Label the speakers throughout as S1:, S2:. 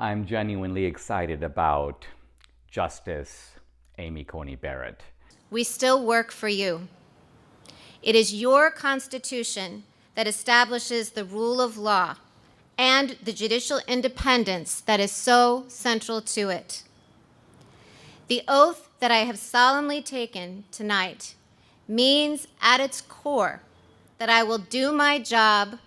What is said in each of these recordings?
S1: I'm genuinely excited about Justice Amy Coney Barrett.
S2: We still work for you. It is your Constitution that establishes the rule of law and the judicial independence that is so central to it. The oath that I have solemnly taken tonight means at its core that I will do my job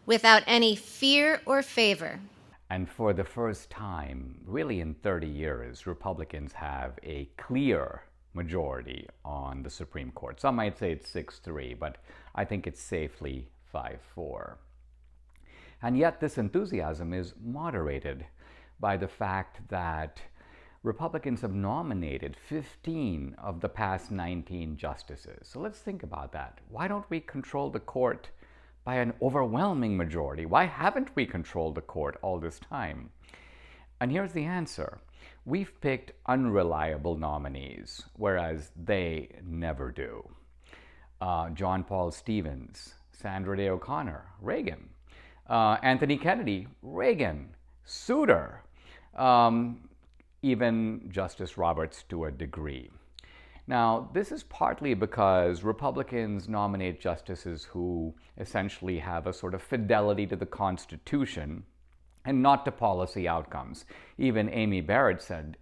S2: without any fear or favor.
S1: And for the first time, really in 30 years, Republicans have a clear majority on the Supreme Court. Some might say it's 6-3, but I think it's safely 5-4. And yet this enthusiasm is moderated by the fact that Republicans have nominated 15 of the past 19 justices. So let's think about that. Why don't we control the court by an overwhelming majority? Why haven't we controlled the court all this time? And here's the answer. We've picked unreliable nominees, whereas they never do. John Paul Stevens, Sandra Day O'Connor, Reagan. Anthony Kennedy, Reagan. Souter, even Justice Roberts to a degree. Now, this is partly because Republicans nominate justices who essentially have a sort of fidelity to the Constitution and not to policy outcomes. Even Amy Barrett said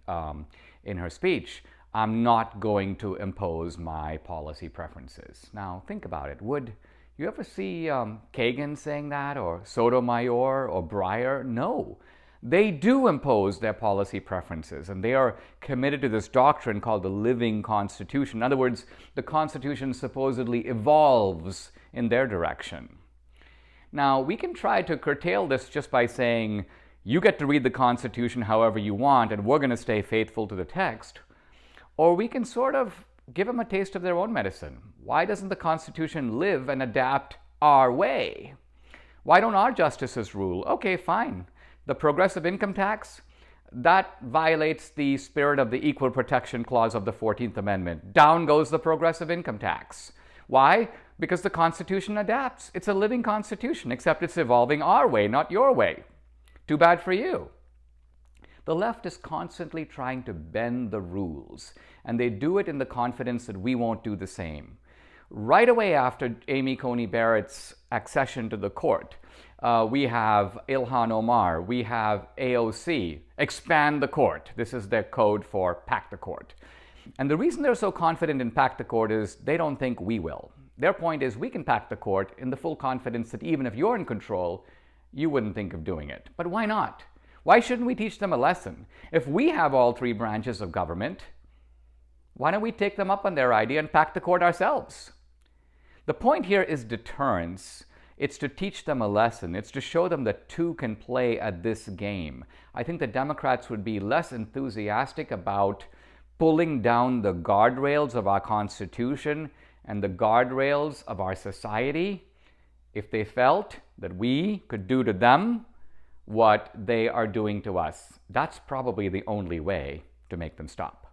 S1: in her speech, "I'm not going to impose my policy preferences." Now, think about it. Would you ever see Kagan saying that, or Sotomayor, or Breyer? No. They do impose their policy preferences, and they are committed to this doctrine called the living Constitution. In other words, the Constitution supposedly evolves in their direction. Now, we can try to curtail this just by saying, you get to read the Constitution however you want, and we're going to stay faithful to the text. Or we can sort of give them a taste of their own medicine. Why doesn't the Constitution live and adapt our way? Why don't our justices rule? Okay, fine. The progressive income tax, that violates the spirit of the Equal Protection Clause of the 14th Amendment. Down goes the progressive income tax. Why? Because the Constitution adapts. It's a living Constitution, except it's evolving our way, not your way. Too bad for you. The left is constantly trying to bend the rules, and they do it in the confidence that we won't do the same. Right away after Amy Coney Barrett's accession to the court, we have Ilhan Omar, we have AOC, expand the court. This is their code for pack the court. And the reason they're so confident in pack the court is they don't think we will. Their point is we can pack the court in the full confidence that even if you're in control, you wouldn't think of doing it. But why not? Why shouldn't we teach them a lesson? If we have all three branches of government, why don't we take them up on their idea and pack the court ourselves? The point here is deterrence. It's to teach them a lesson. It's to show them that two can play at this game. I think the Democrats would be less enthusiastic about pulling down the guardrails of our Constitution and the guardrails of our society if they felt that we could do to them what they are doing to us. That's probably the only way to make them stop.